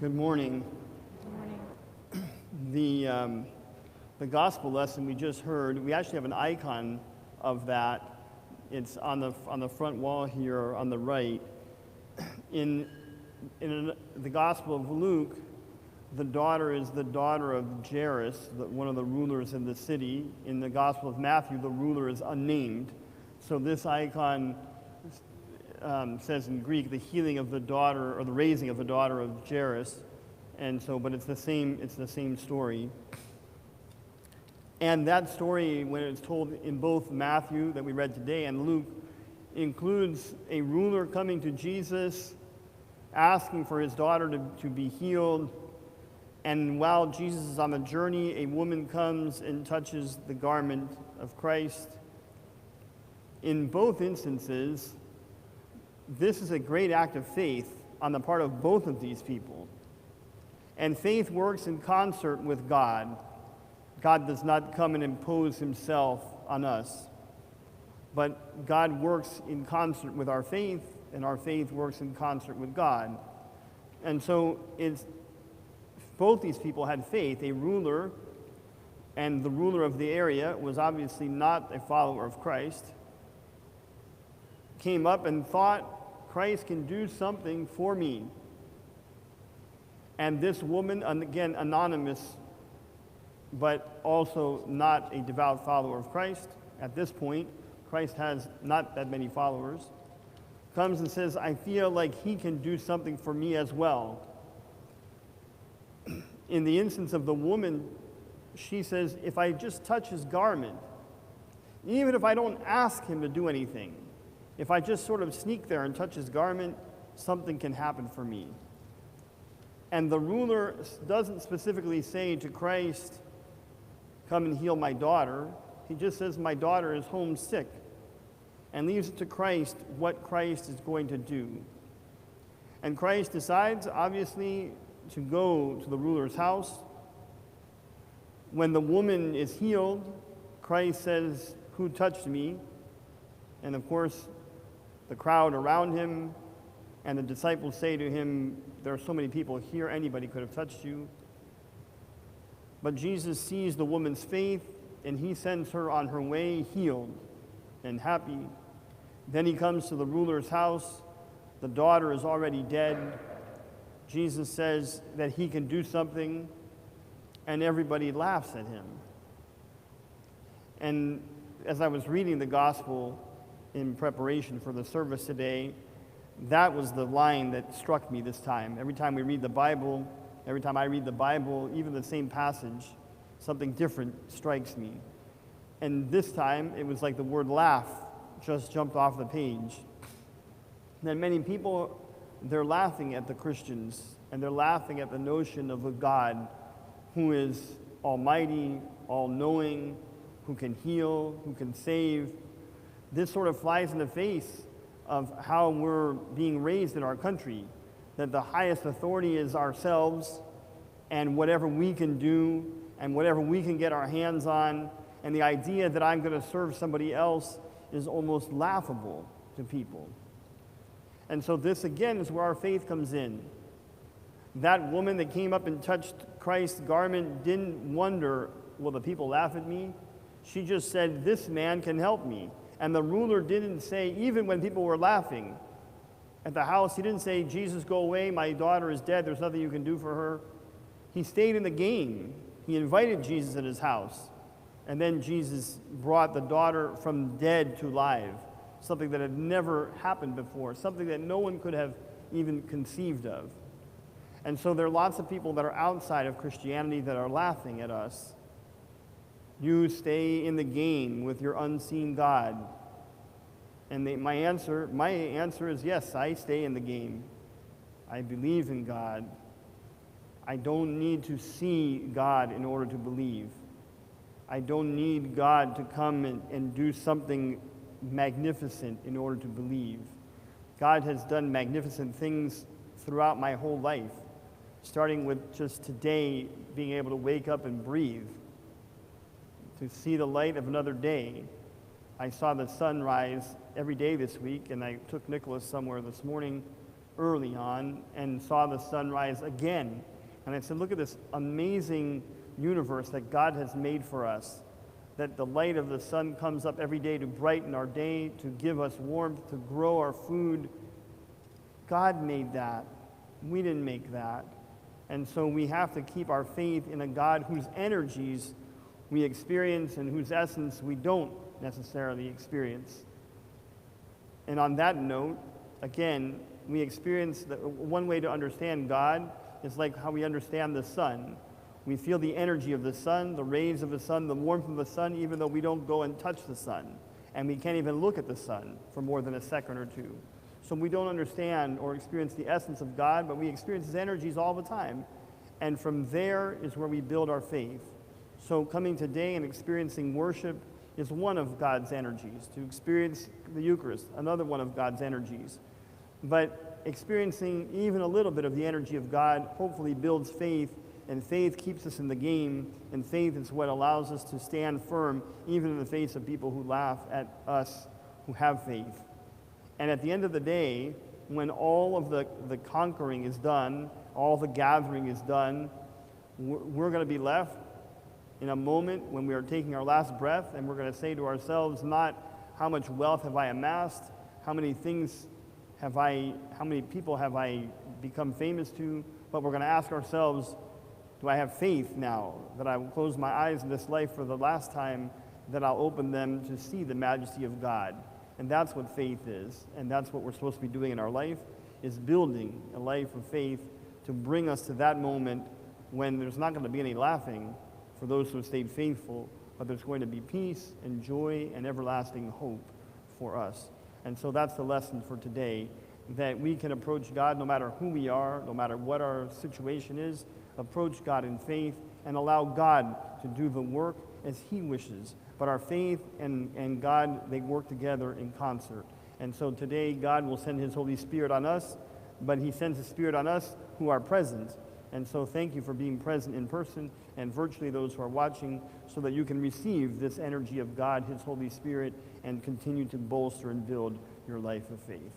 Good morning. Good morning. The gospel lesson we just heard, we actually have an icon of that. It's on the front wall here on the right. In the Gospel of Luke, the daughter is the daughter of Jairus, one of the rulers in the city. In the Gospel of Matthew, the ruler is unnamed. So this icon says in Greek, the healing of the daughter, or the raising of the daughter of Jairus. And so, but it's the same story. And that story, when it's told in both Matthew that we read today and Luke, includes a ruler coming to Jesus, asking for his daughter to be healed. And while Jesus is on the journey, a woman comes and touches the garment of Christ. In both instances, this is a great act of faith on the part of both of these people. And faith works in concert with God. God does not come and impose himself on us, but God works in concert with our faith, and our faith works in concert with God. And so both these people had faith. A ruler, and the ruler of the area was obviously not a follower of Christ, came up and thought, Christ can do something for me. And this woman, again anonymous, but also not a devout follower of Christ. At this point, Christ has not that many followers. Comes and says, I feel like he can do something for me as well. In the instance of the woman, she says, if I just touch his garment, even if I don't ask him to do anything, if I just sort of sneak there and touch his garment, something can happen for me. And the ruler doesn't specifically say to Christ, come and heal my daughter. He just says, my daughter is homesick, and leaves it to Christ what Christ is going to do. And Christ decides, obviously, to go to the ruler's house. When the woman is healed, Christ says, who touched me? And of course, the crowd around him and the disciples say to him, there are so many people here, anybody could have touched you. But Jesus sees the woman's faith, and he sends her on her way healed and happy. Then he comes to the ruler's house. The daughter is already dead. Jesus says that he can do something, and everybody laughs at him. And as I was reading the gospel in preparation for the service today, that was the line that struck me this time. Every time we read the Bible, every time I read the Bible, even the same passage, something different strikes me. And this time, it was like the word laugh just jumped off the page. Then many people, they're laughing at the Christians, and they're laughing at the notion of a God who is almighty, all-knowing, who can heal, who can save. This sort of flies in the face of how we're being raised in our country, that the highest authority is ourselves and whatever we can do and whatever we can get our hands on, and the idea that I'm going to serve somebody else is almost laughable to people. And so this again is where our faith comes in. That woman that came up and touched Christ's garment didn't wonder, will the people laugh at me? She just said, this man can help me. And the ruler didn't say, even when people were laughing at the house, he didn't say, Jesus, go away, my daughter is dead, there's nothing you can do for her. He stayed in the game. He invited Jesus at his house. And then Jesus brought the daughter from dead to life, something that had never happened before, something that no one could have even conceived of. And so there are lots of people that are outside of Christianity that are laughing at us. You stay in the game with your unseen God. And my answer is yes, I stay in the game. I believe in God. I don't need to see God in order to believe. I don't need God to come and do something magnificent in order to believe. God has done magnificent things throughout my whole life, starting with just today being able to wake up and breathe, to see the light of another day. I saw the sun rise every day this week, and I took Nicholas somewhere this morning early on and saw the sunrise again. And I said, look at this amazing universe that God has made for us, that the light of the sun comes up every day to brighten our day, to give us warmth, to grow our food. God made that. We didn't make that. And so we have to keep our faith in a God whose energies we experience and whose essence we don't necessarily experience. And on that note, again, we experience one way to understand God is like how we understand the sun. We feel the energy of the sun, the rays of the sun, the warmth of the sun, even though we don't go and touch the sun. And we can't even look at the sun for more than a second or two. So we don't understand or experience the essence of God, but we experience his energies all the time. And from there is where we build our faith. So coming today and experiencing worship is one of God's energies. To experience the Eucharist, another one of God's energies. But experiencing even a little bit of the energy of God hopefully builds faith, and faith keeps us in the game, and faith is what allows us to stand firm even in the face of people who laugh at us who have faith. And at the end of the day, when all of the conquering is done, all the gathering is done, we're going to be left in a moment when we are taking our last breath, and we're going to say to ourselves, not how much wealth have I amassed, how many people have I become famous to, but we're going to ask ourselves, do I have faith now that I will close my eyes in this life for the last time, that I'll open them to see the majesty of God? And that's what faith is, and that's what we're supposed to be doing in our life, is building a life of faith to bring us to that moment when there's not going to be any laughing for those who have stayed faithful, but there's going to be peace and joy and everlasting hope for us. And so that's the lesson for today, that we can approach God no matter who we are, no matter what our situation is, approach God in faith and allow God to do the work as he wishes. But our faith and God, they work together in concert. And so today, God will send his Holy Spirit on us, but he sends his Spirit on us who are present. And so thank you for being present in person and virtually those who are watching, so that you can receive this energy of God, his Holy Spirit, and continue to bolster and build your life of faith.